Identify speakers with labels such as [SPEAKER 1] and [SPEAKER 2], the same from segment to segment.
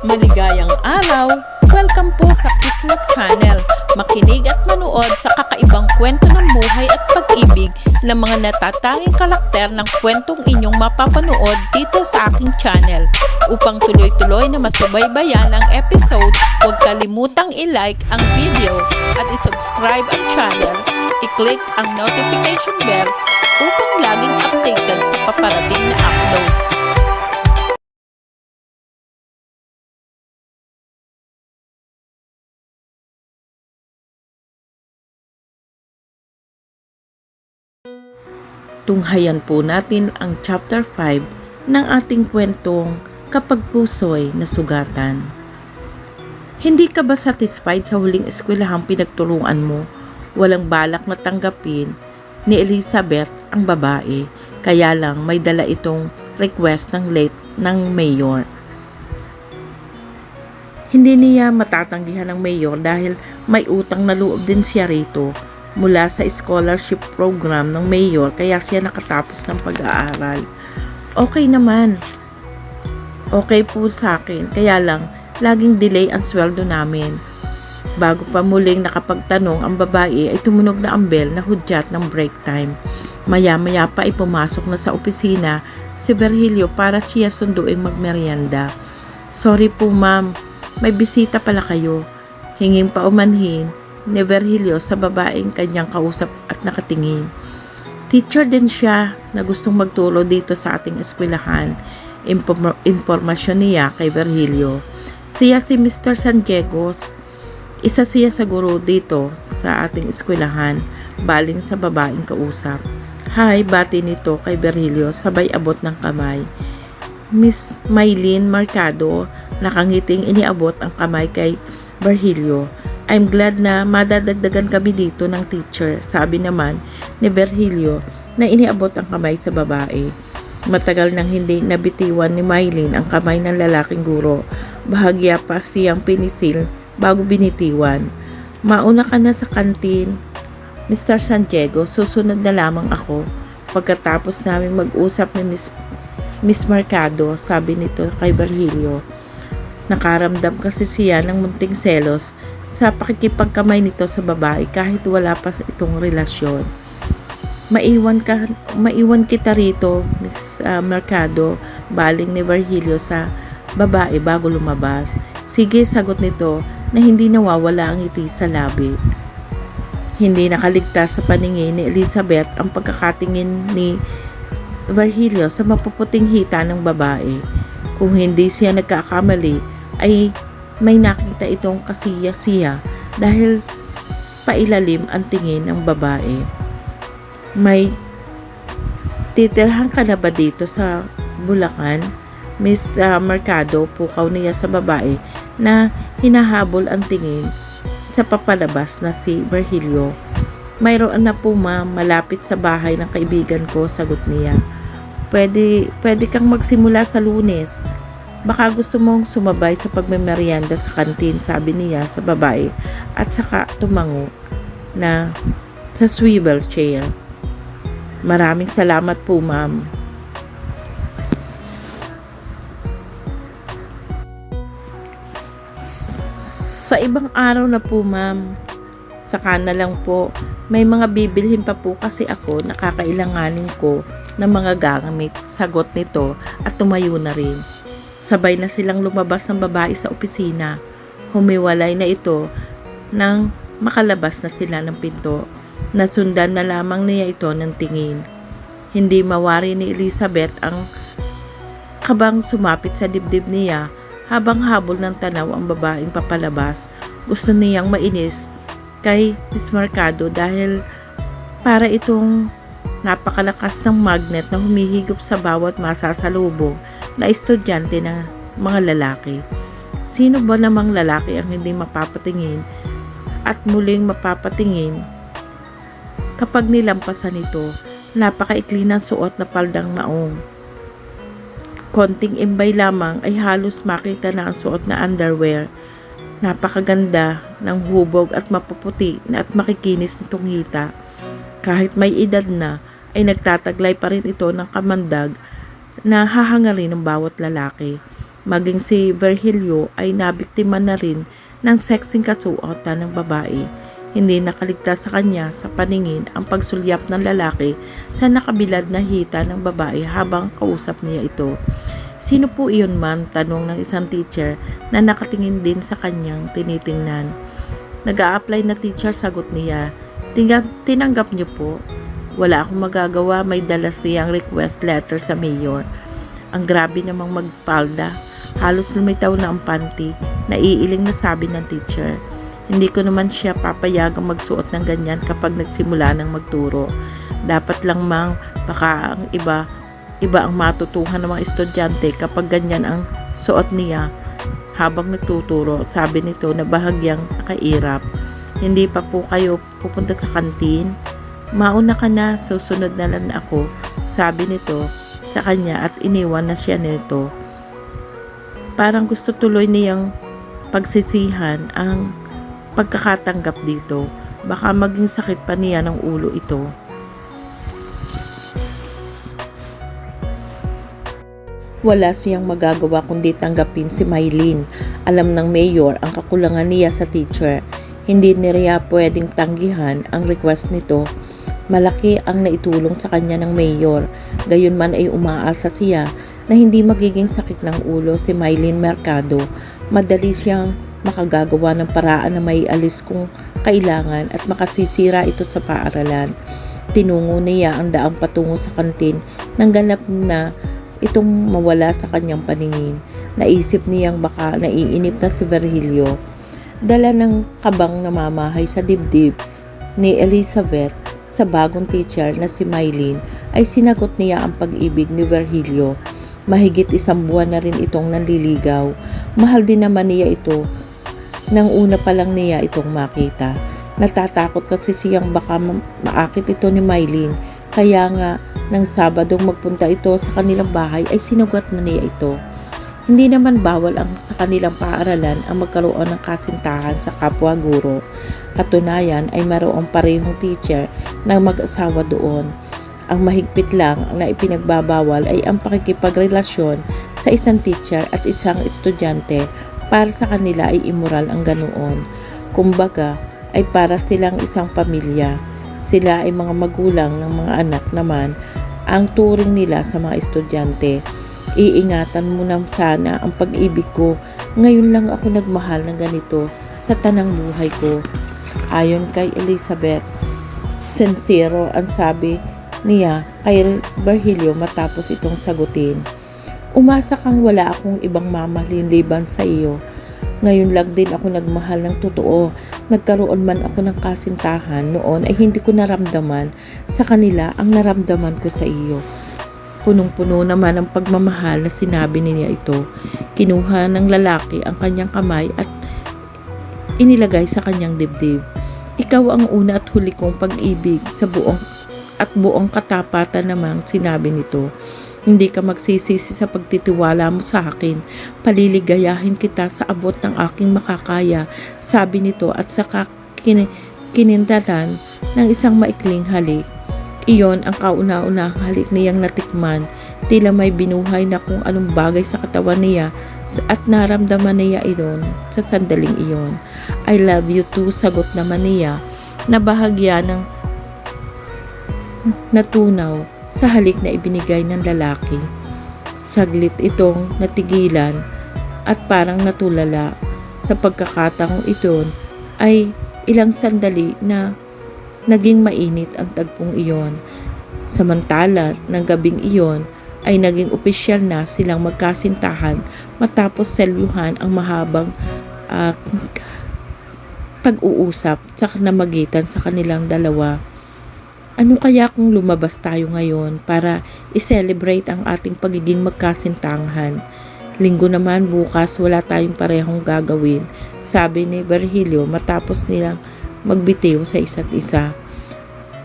[SPEAKER 1] Maligayang araw! Welcome po sa Kislap Channel. Makinig at manood sa kakaibang kwento ng buhay at pag-ibig ng mga natatanging karakter ng kwentong inyong mapapanood dito sa aking channel. Upang tuloy-tuloy na masubaybayan ang episode, huwag kalimutang i-like ang video at i-subscribe ang channel. I-click ang notification bell upang laging updated sa paparating na upload. Tunghayan po natin ang chapter 5 ng ating kwentong Kapag Puso'y Nasugatan. Hindi ka ba satisfied sa huling eskwelahang pinagturuan mo? Walang balak na tanggapin ni Elizabeth ang babae, kaya lang may dala itong request ng late ng mayor. Hindi niya matatanggihan ng mayor dahil may utang na loob din siya rito mula sa scholarship program ng mayor, kaya siya nakatapos ng pag-aaral. Okay naman. Okay po sa akin, kaya lang laging delay ang sweldo namin. Bago pa muling nakapagtanong ang babae ay tumunog na ang bell na hudyat ng break time. Maya-maya pa ay pumasok na sa opisina si Virgilio para siya sunduing magmerienda. Sorry po ma'am, may bisita pala kayo. Hinging paumanhin ni Virgilio sa babaeng kanyang kausap at nakatingin. Teacher din siya na gustong magturo dito sa ating eskwelahan. Impormasyon niya kay Virgilio. Siya si Mr. San Diego. Isa siya sa guro dito sa ating eskwelahan, baling sa babaeng kausap. Hi, bati nito kay Virgilio sabay abot ng kamay. Miss Maylene Mercado, nakangiting iniabot ang kamay kay Virgilio. I'm glad na madadagdagan kami dito ng teacher, sabi naman ni Virgilio na iniabot ang kamay sa babae. Matagal nang hindi nabitiwan ni Maylene ang kamay ng lalaking guro. Bahagya pa siyang pinisil bago binitiwan. Mauna ka na sa kantin, Mr. San Diego, susunod na lamang ako. Pagkatapos namin mag-usap ni Miss Mercado, sabi nito kay Virgilio. Nakaramdam kasi siya ng munting selos sa pakikipagkamay nito sa babae kahit wala pa itong relasyon. Maiwan kita rito, Miss Mercado, baling ni Virgilio sa babae bago lumabas. Sige, sagot nito na hindi nawawala ang ngiti sa labi. Hindi nakaligtas sa paningin ni Elizabeth ang pagkakatingin ni Virgilio sa mapuputing hita ng babae. Kung hindi siya nagkakamali, ay may nakita itong kasiya-siya dahil pailalim ang tingin ng babae. May titirhan ka na ba dito sa Bulacan? Miss Mercado, pukaw niya sa babae na hinahabol ang tingin sa papalabas na si Virgilio. Mayroon na po ma'am, malapit sa bahay ng kaibigan ko, sagot niya. Pwede kang magsimula sa Lunes. Baka gusto mong sumabay sa pagmemerienda sa kantin, sabi niya sa babae at saka tumango na sa swivel chair. Maraming salamat po ma'am. Sa ibang araw na po ma'am. Saka na lang po. May mga bibilhin pa po kasi ako na kakailanganin ko ng mga gamit, sagot nito at tumayo na rin. Sabay na silang lumabas ng babae sa opisina. Humiwalay na ito nang makalabas na sila ng pinto. Nasundan na lamang niya ito ng tingin. Hindi mawari ni Elizabeth ang kabang sumapit sa dibdib niya habang habol ng tanaw ang babaeng papalabas. Gusto niyang mainis kay Miss Mercado dahil para itong napakalakas ng magnet na humihigop sa bawat masasalubong na estudyante ng mga lalaki. Sino ba namang lalaki ang hindi mapapatingin at muling mapapatingin kapag nilampasan ito? Napakaikli ng suot na paldang maong. Konting imbay lamang ay halos makita na ang suot na underwear. Napakaganda ng hubog at mapuputi na at makikinis nitong hita. Kahit may edad na ay nagtataglay pa rin ito ng kamandag na hahangarin ng bawat lalaki. Maging si Virgilio ay nabiktima na rin ng sexing kasuotan ng babae. Hindi nakaligtas sa kanya sa paningin ang pagsulyap ng lalaki sa nakabilad na hita ng babae habang kausap niya ito. Sino po iyon man? Tanong ng isang teacher na nakatingin din sa kanyang tinitingnan. Nag-a-apply na teacher, sagot niya. Tinanggap niyo po? Wala akong magagawa, may dala siyang request letter sa mayor. Ang grabe namang magpalda. Halos lumitaw na ang panty. Naiiling na sabi ng teacher. Hindi ko naman siya papayagang magsuot ng ganyan kapag nagsimula ng magturo. Dapat lang mang baka ang iba ang matutuhan ng mga estudyante kapag ganyan ang suot niya habang nagtuturo. Sabi nito na bahagyang nakairap. Hindi pa po kayo pupunta sa kantin? Mauna ka na, susunod na lang ako, sabi nito sa kanya at iniwan na siya nito. Parang gusto tuloy niyang pagsisihan ang pagkakatanggap dito. Baka maging sakit pa niya ng ulo ito. Wala siyang magagawa kundi tanggapin si Mylene. Alam ng mayor ang kakulangan niya sa teacher. Hindi niya pwedeng tanggihan ang request nito. Malaki ang naitulong sa kanya ng mayor. Gayunman ay umaasa siya na hindi magiging sakit ng ulo si Mylene Mercado. Madali siyang makagagawa ng paraan na may alis kung kailangan at makasisira ito sa paaralan. Tinungo niya ang daang patungo sa kantin nang ganap na itong mawala sa kanyang paningin. Naisip niyang baka naiinip na si Virgilio. Dala ng kabang namamahay sa dibdib ni Elizabeth sa bagong teacher na si Mylene ay sinagot niya ang pag-ibig ni Virgilio. Mahigit 1 buwan na rin itong nanliligaw. Mahal din naman niya ito nang una pa lang niya itong makita. Natatakot kasi siyang baka maakit ito ni Mylene. Kaya nga nang Sabadong magpunta ito sa kanilang bahay ay sinugat na niya ito. Hindi naman bawal sa kanilang paaralan ang magkaroon ng kasintahan sa kapwa guro. Katunayan ay mayroong parehong teacher na mag-asawa doon. Ang mahigpit lang na ipinagbabawal ay ang pakikipagrelasyon sa isang teacher at isang estudyante. Para sa kanila ay immoral ang ganoon. Kumbaga ay para silang isang pamilya. Sila ay mga magulang ng mga anak naman ang turing nila sa mga estudyante. Iingatan mo na sana ang pag-ibig ko. Ngayon lang ako nagmahal ng ganito sa tanang buhay ko. Ayon kay Elizabeth, sincero ang sabi niya kay Virgilio matapos itong sagutin. Umasa kang wala akong ibang mamahalin liban sa iyo. Ngayon lang din ako nagmahal ng totoo. Nagkaroon man ako ng kasintahan noon ay hindi ko naramdaman sa kanila ang naramdaman ko sa iyo. Punong-puno naman ang pagmamahal na sinabi niya ito. Kinuha ng lalaki ang kanyang kamay at inilagay sa kanyang dibdib. Ikaw ang una at huli kong pag-ibig sa buong katapatan namang sinabi nito. Hindi ka magsisisi sa pagtitiwala mo sa akin. Paliligayahin kita sa abot ng aking makakaya, sabi nito at saka kinintanan ng isang maikling halik. Iyon ang kauna-unahang halik niyang natikman. Tila may binuhay na kung anong bagay sa katawan niya at naramdaman niya iyon sa sandaling iyon. I love you too, sagot naman niya na bahagya ng natunaw sa halik na ibinigay ng lalaki. Saglit itong natigilan at parang natulala. Sa pagkakataong iton ay ilang sandali na naging mainit ang tagpong iyon. Samantala, ng gabing iyon ay naging opisyal na silang magkasintahan matapos selyuhan ang mahabang pag-uusap sa namagitan sa kanilang dalawa. Ano kaya kung lumabas tayo ngayon para i-celebrate ang ating pagiging magkasintahan? Linggo naman bukas wala tayong parehong gagawin, sabi ni Virgilio matapos nilang magbitiw sa isa't isa.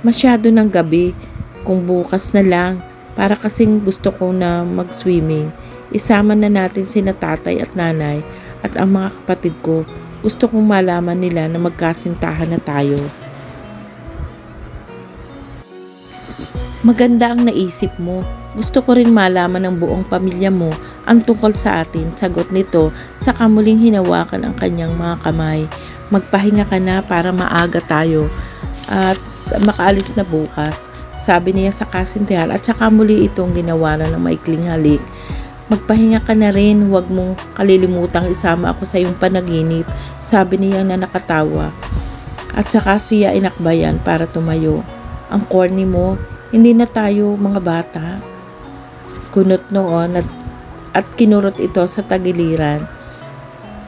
[SPEAKER 1] Masyado ng gabi, kung bukas na lang, para kasing gusto ko na mag-swimming. Isama na natin sina tatay at nanay at ang mga kapatid ko. Gusto kong malaman nila na magkasintahan na tayo. Maganda ang naisip mo. Gusto ko ring malaman ng buong pamilya mo ang tungkol sa atin, sagot nito, saka muling hinawakan ang kanyang mga kamay. Magpahinga ka na para maaga tayo at makaalis na bukas, sabi niya sa kasintihan at saka muli itong ginawaran ng maikling halik. Magpahinga ka na rin, huwag mong kalilimutang isama ako sa iyong panaginip, sabi niya na nakatawa. At saka siya inakbayan para tumayo. Ang corny mo, hindi na tayo mga bata. Kunot noon at kinurot ito sa tagiliran.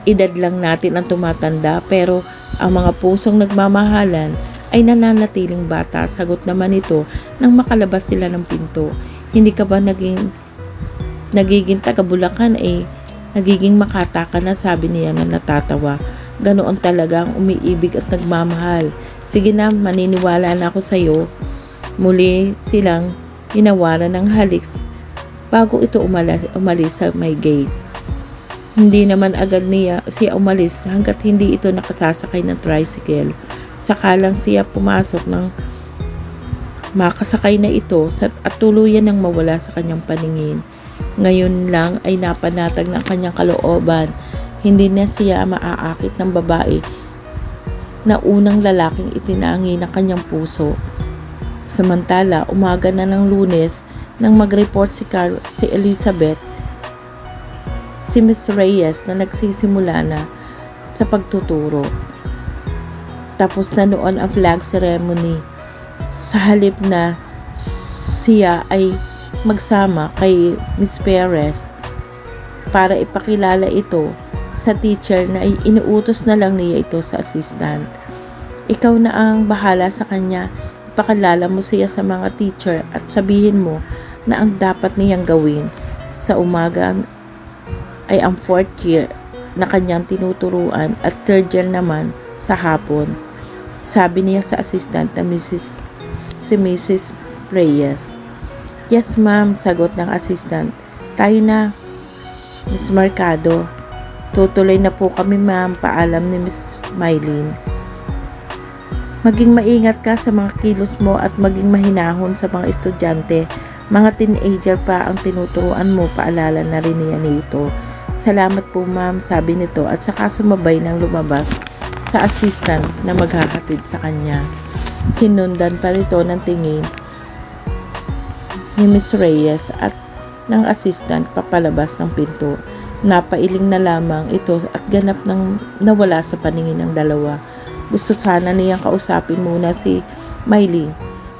[SPEAKER 1] Edad lang natin ang tumatanda pero ang mga pusong nagmamahalan ay nananatiling bata, sagot naman ito nang makalabas sila ng pinto. Hindi ka ba nagiging taga-Bulacan nagiging Makata ka na, sabi niya na natatawa. Ganoon talagang umiibig at nagmamahal. Sige na, maniniwala na ako sa iyo. Muli silang hinawaran ng halik bago ito umalis sa may gate. Hindi naman agad siya umalis hanggat hindi ito nakasasakay ng tricycle. Saka lang siya pumasok ng makasakay na ito at tuluyan nang mawala sa kanyang paningin. Ngayon lang ay napanatag ng kanyang kalooban. Hindi na siya maaakit ng babae na unang lalaking itinangi ng kanyang puso. Samantala, umaga na ng Lunes nang mag-report si Elizabeth, si Miss Reyes na nagsisimula na sa pagtuturo. Tapos na noon ang flag ceremony. Sa halip na siya ay magsama kay Miss Perez para ipakilala ito sa teacher na inuutos na lang niya ito sa assistant. Ikaw na ang bahala sa kanya. Ipakilala mo siya sa mga teacher at sabihin mo na ang dapat niyang gawin sa umaga ay ang 4th year na kanyang tinuturuan at 3rd year naman sa hapon, sabi niya sa assistant na si Mrs. Reyes. Yes ma'am, sagot ng assistant. Tayo na, Miss Mercado. Tutuloy na po kami ma'am, paalam ni Miss Mylene. Maging maingat ka sa mga kilos mo at maging mahinahon sa mga estudyante. Mga teenager pa ang tinuturuan mo, paalala na rin niya nito. Salamat po ma'am, sabi nito at saka sumabay ng lumabas sa assistant na maghahatid sa kanya. Sinundan pa rito ng tingin ni Miss Reyes at ng assistant papalabas ng pinto. Napailing na lamang ito at ganap nang nawala sa paningin ng dalawa. Gusto sana niyang kausapin muna si Mylene.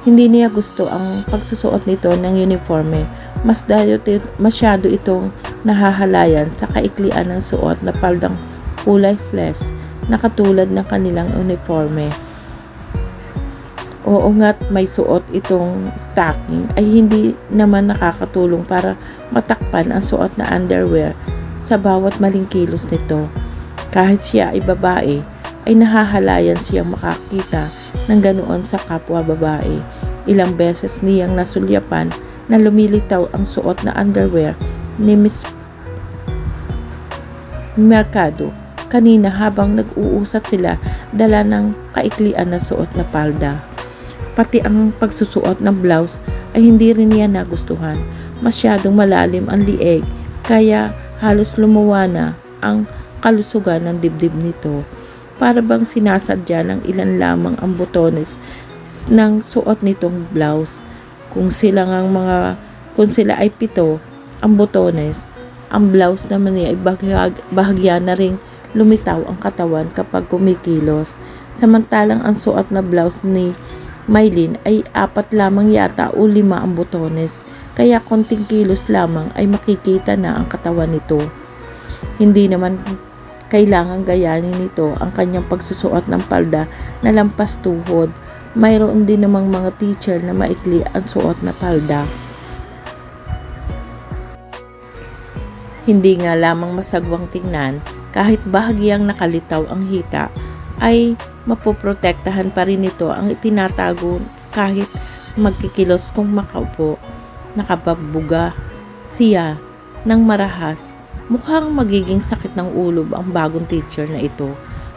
[SPEAKER 1] Hindi niya gusto ang pagsusuot nito ng uniforme. Masyado itong nahahalayan sa kaiklian ng suot na paldang kulay flesh na katulad ng kanilang uniforme. Oo nga't may suot itong stocking ay hindi naman nakakatulong para matakpan ang suot na underwear sa bawat maling kilos nito. Kahit siya ay babae, ay nahahalayan siyang makakita ng ganoon sa kapwa babae. Ilang beses niyang nasulyapan na lumilitaw ang suot na underwear ni Miss Mercado kanina habang nag-uusap sila dala ng kaiklian na suot na palda. Pati ang pagsusuot ng blouse ay hindi rin niya nagustuhan. Masyadong malalim ang lieg kaya halos lumuwa na ang kalusugan ng dibdib nito. Para bang sinasadya ng ilan lamang ang botones ng suot nitong blouse. Kung sila ay 7 ang botones, ang blouse naman niya ay bahagya na ring lumitaw ang katawan kapag kumikilos. Samantalang ang suot na blouse ni Mylene ay 4 lamang yata o 5 ang botones, kaya konting kilos lamang ay makikita na ang katawan nito. Hindi naman kailangang gayanin nito ang kanyang pagsusuot ng palda na lampas tuhod. Mayroon din namang mga teacher na maikli ang suot na palda. Hindi nga lamang masagwang tingnan, kahit bahagyang nakalitaw ang hita, ay mapoprotektahan pa rin ito ang itinatago kahit magkikilos kung makaupo. Nakababuga siya ng marahas. Mukhang magiging sakit ng ulo ang bagong teacher na ito.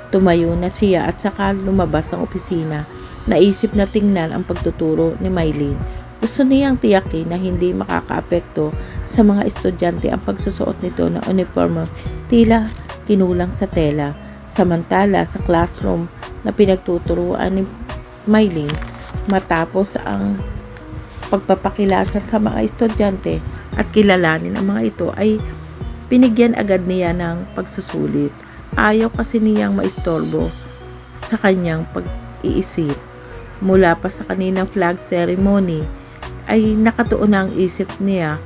[SPEAKER 1] Tumayo na siya at saka lumabas ng opisina. Naisip na tingnan ang pagtuturo ni Mylene. Gusto niyang tiyakin na hindi makakaapekto sa mga estudyante ang pagsusuot nito ng uniforme tila kinulang sa tela. Samantala sa classroom na pinagtuturuan ni Mylene, matapos ang pagpapakilasan sa mga estudyante at kilalanin ang mga ito ay binigyan agad niya ng pagsusulit. Ayaw kasi niyang maistorbo sa kanyang pag-iisip. Mula pa sa kaninang flag ceremony ay nakatuon na ang isip niya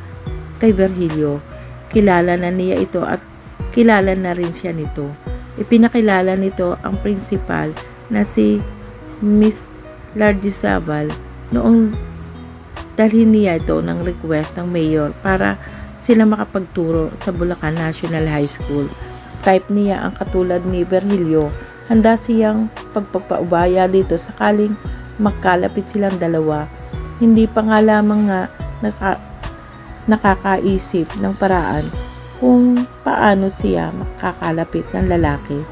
[SPEAKER 1] kay Virgilio. Kilala na niya ito at kilala na rin siya nito. Ipinakilala nito ang principal na si Miss Lardizabal noong dalhin niya ito ng request ng mayor para sila makapagturo sa Bulacan National High School. Type niya ang katulad ni Virgilio. Handa siyang pagpapaubaya dito sakaling magkalapit silang dalawa. Hindi pa nga lamang nga nakakaisip ng paraan kung paano siya makakalapit ng lalaki.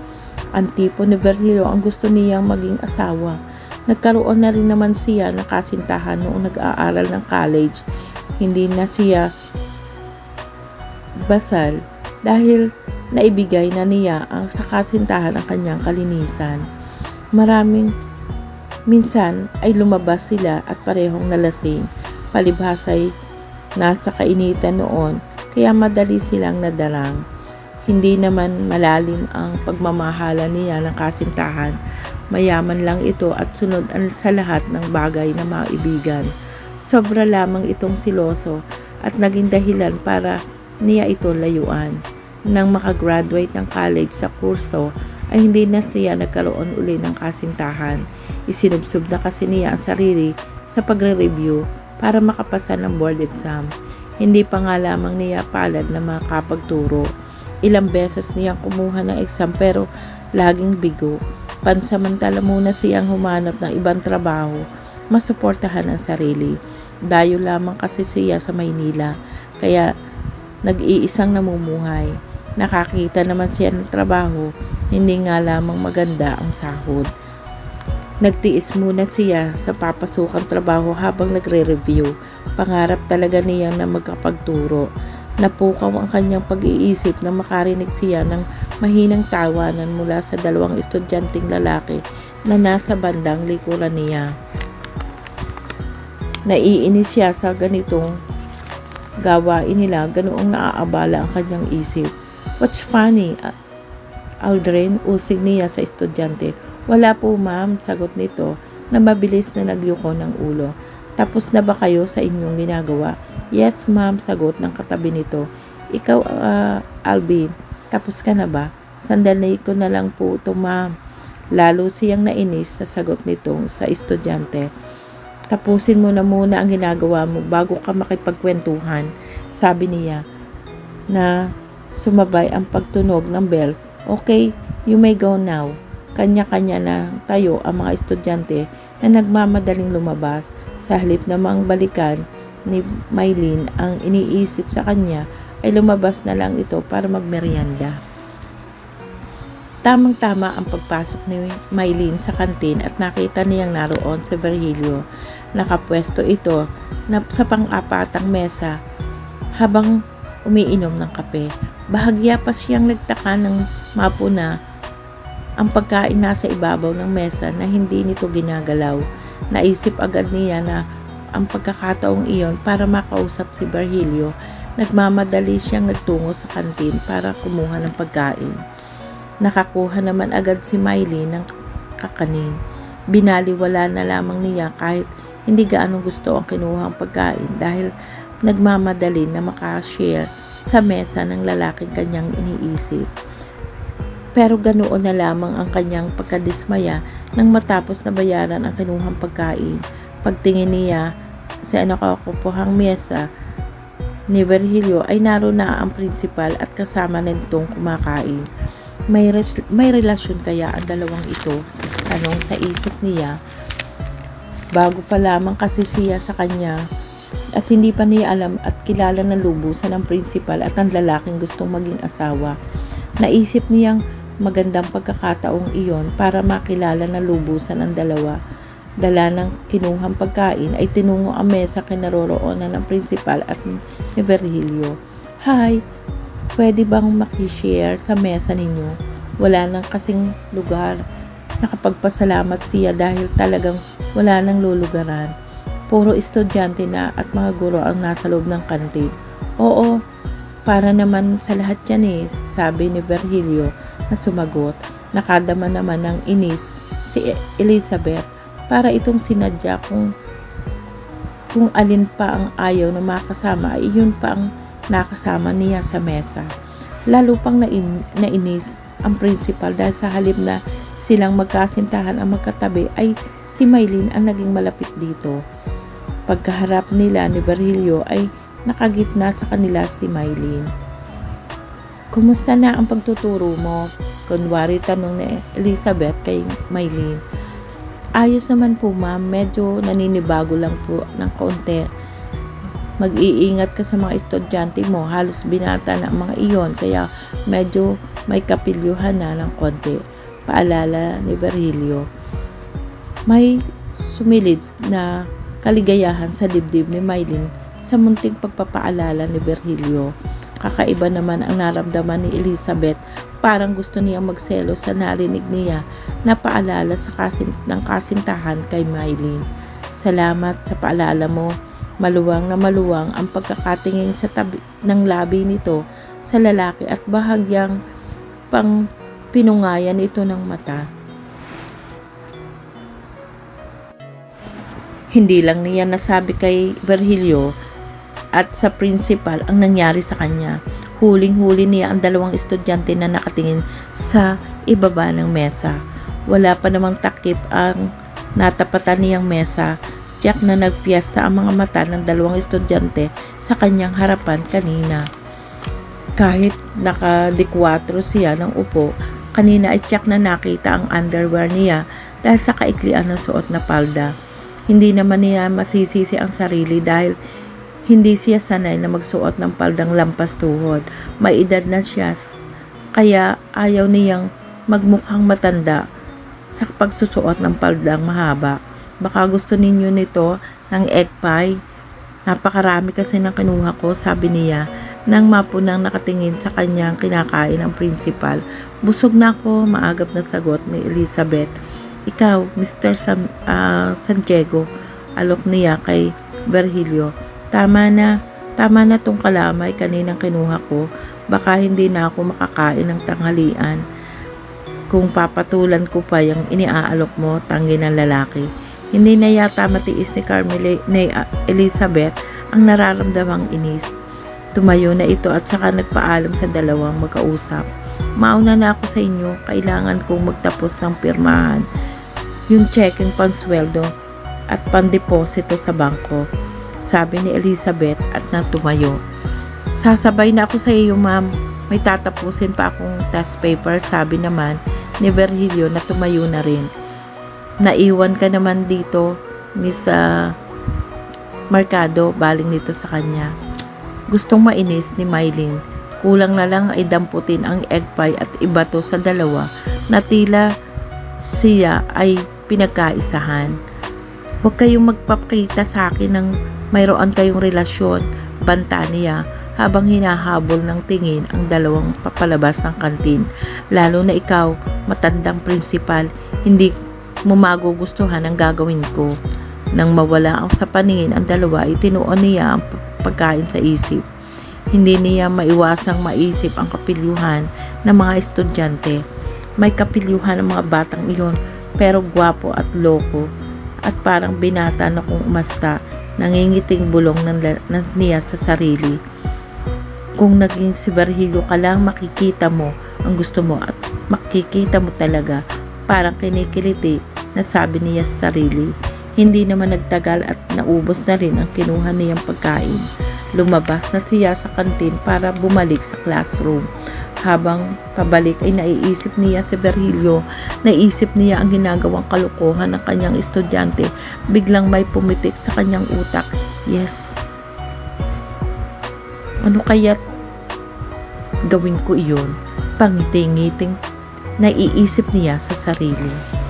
[SPEAKER 1] Ang tipo ni Virgilio ang gusto niyang maging asawa. Nagkaroon na rin naman siya ng kasintahan noong nag-aaral ng college. Hindi na siya basal dahil naibigay na niya ang sa kasintahan ang kanyang kalinisan. Minsan ay lumabas sila at parehong nalasing. Palibhasay nasa kainitan noon kaya madali silang nadarang. Hindi naman malalim ang pagmamahala niya ng kasintahan. Mayaman lang ito at sunod sa lahat ng bagay na maibigan. Sobra lamang itong siloso at naging dahilan para niya ito layuan. Nang makagraduate ng college sa kurso ay hindi na siya nagkaroon uli ng kasintahan. Isinubsob na kasi niya ang sarili sa pagre-review para makapasa ng board exam. Hindi pa nga lamang niya palad na makapagturo. Ilang beses niyang kumuha ng exam pero laging bigo. Pansamantala muna siyang humanap ng ibang trabaho, masuportahan ang sarili. Dayo lamang kasi siya sa Maynila, kaya nag-iisang namumuhay. Nakakita naman siya ng trabaho, hindi nga lamang maganda ang sahod. Nagtiis muna siya sa papasukang trabaho habang nagre-review. Pangarap talaga niya na magkapagturo. Napukaw ang kanyang pag-iisip na makarinig siya ng mahinang tawanan mula sa dalawang estudyanteng lalaki na nasa bandang likuran niya. Naiinis siya sa ganitong gawain nila, ganoong naaabala ang kanyang isip. What's funny? Aldrin, usig niya sa estudyante. Wala po ma'am, sagot nito na mabilis na nagyuko ng ulo. Tapos na ba kayo sa inyong ginagawa? Yes ma'am, sagot ng katabi nito. Ikaw Alvin, tapos ka na ba? Sandali ko na lang po ito ma'am. Lalo siyang nainis sa sagot nitong sa estudyante. Tapusin mo na muna ang ginagawa mo bago ka makipagkwentuhan, sabi niya na sumabay ang pagtunog ng bell. Okay, you may go now. Kanya-kanya na tayo ang mga estudyante na nagmamadaling lumabas. Sa halip namang balikan ni Mylene ang iniisip sa kanya ay lumabas na lang ito para magmerienda. Tamang-tama ang pagpasok ni Mylene sa kantin at nakita niyang naroon si Virgilio. Nakapwesto ito sa pang-apatang mesa habang umiinom ng kape. Bahagya pa siyang nagtaka ng mapuna ang pagkain nasa ibabaw ng mesa na hindi nito ginagalaw. Naisip agad niya na ang pagkakataong iyon para makausap si Virgilio. Nagmamadali siyang nagtungo sa kantin para kumuha ng pagkain. Nakakuha naman agad si Mylene ng kakanin. Binaliwala na lamang niya kahit hindi gaanong gusto ang kinuhang pagkain dahil nagmamadali na makashare sa mesa ng lalaking kanyang iniisip. Pero ganoon na lamang ang kanyang pagkadismaya nang matapos na bayaran ang kinuhang pagkain. Pagtingin niya sa nakakupuhang mesa ni Virgilio ay naroon na ang principal at kasama nitong kumakain. May relasyon kaya ang dalawang ito? Tanong sa isip niya. Bago pa lamang kasi siya sa kanya at hindi pa niya alam at kilala ng lubusan ng principal at ang lalaking gustong maging asawa. Naisip niyang magandang pagkakataong iyon para makilala ng lubusan ang dalawa. Dala ng kinuhang pagkain ay tinungo ang mesa kinaroroonan ng principal at ni Virgilio. Hi, pwede bang makishare sa mesa ninyo? Wala nang kasing lugar. Nakapagpasalamat siya dahil talagang wala nang lulugaran. Puro estudyante na at mga guro ang nasa loob ng kantin. Oo, para naman sa lahat yan sabi ni Virgilio na sumagot. Nakadama naman ng inis si Elizabeth para itong sinadya kung alin pa ang ayaw na makasama ay yun pa ang nakasama niya sa mesa. Lalo pang nainis ang principal dahil sa halip na silang magkasintahan ang magkatabi ay si Mylene ang naging malapit dito. Pagkaharap nila ni Virgilio ay nakagitna sa kanila si Mylene. Kumusta na ang pagtuturo mo? Kunwari tanong ni Elizabeth kay Mylene. Ayos naman po ma'am, medyo naninibago lang po ng kaunti. Mag-iingat ka sa mga estudyante mo, halos binata na ang mga iyon kaya medyo may kapilyuhan na ng konti. Paalala ni Virgilio. May sumilid na kaligayahan sa dibdib ni Mylene sa munting pagpapaalala ni Virgilio. Kakaiba naman ang naramdaman ni Elizabeth, parang gusto niyang magselos sa narinig niya na paalala ng kasintahan kay Mylene. Salamat sa paalala mo. Maluwang na maluwang ang pagkakatingin sa tabi ng labi nito sa lalaki at bahagyang pang pinungayan ito ng mata. Hindi lang niya nasabi kay Virgilio at sa principal ang nangyari sa kanya. Huling-huli niya ang dalawang estudyante na nakatingin sa ibaba ng mesa. Wala pa namang takip ang natapatan niyang mesa. Jack na nagpiesta ang mga mata ng dalawang estudyante sa kanyang harapan kanina. Kahit nakadikwatro siya ng upo, kanina ay Jack na nakita ang underwear niya dahil sa kaiklian ng suot na palda. Hindi naman niya masisisi ang sarili dahil hindi siya sanay na magsuot ng paldang lampas tuhod. May edad na siya kaya ayaw niyang magmukhang matanda sa pagsusuot ng paldang mahaba. Baka gusto ninyo nito ng egg pie. Napakarami kasi ng kinuha ko, sabi niya nang mapunang nakatingin sa kanyang kinakain ang principal. Busog na ako, maagap na sagot ni Elizabeth. Ikaw, Mr. Santiago, alok niya kay Virgilio. Tama na tong kalamay kaninang kinuha ko. Baka hindi na ako makakain ng tanghalian. Kung papatulan ko pa yung iniaalok mo, tanggi ng lalaki. Hindi na yata matiis ni Elizabeth ang nararamdamang inis. Tumayo na ito at saka nagpaalam sa dalawang magkausap. Mauna na ako sa inyo, kailangan kong magtapos ng pirmahan yung checking pansweldo at pandeposito sa bangko, sabi ni Elizabeth at natumayo. Sasabay na ako sa iyo ma'am, may tatapusin pa akong test paper, sabi naman ni Virgilio na tumayo na rin. Naiwan ka naman dito, Miss Mercado, baling nito sa kanya. Gustong mainis ni Mylene. Kulang na lang ay damputin ang egg pie at ibato sa dalawa na tila siya ay pinagkaisahan. Huwag kayong magpapakita sa akin ng mayroon kayong relasyon, banta niya habang hinahabol ng tingin ang dalawang papalabas ng kantin. Lalo na ikaw, matandang principal, hindi mo magugustuhan ang gagawin ko. Nang mawala ang sa paningin ang dalawa, itinuon niya ang pagkain sa isip. Hindi niya maiwasang maisip ang kapilyuhan ng mga estudyante. May kapilyuhan ng mga batang iyon pero gwapo at loko at parang binata na kung umasta, nangingiting bulong niya sa sarili. Kung naging si Virgilio ka lang, makikita mo ang gusto mo at makikita mo talaga, parang kinikiliti na sabi niya sa sarili. Hindi naman nagtagal at naubos na rin ang kinuha niyang pagkain. Lumabas na siya sa kantin para bumalik sa classroom. Habang pabalik ay naiisip niya si Virgilio. Naisip niya ang ginagawang kalokohan ng kanyang estudyante. Biglang may pumitik sa kanyang utak. Yes. Ano kaya't gawin ko iyon? Pangiti-ngiting naiisip niya sa sarili.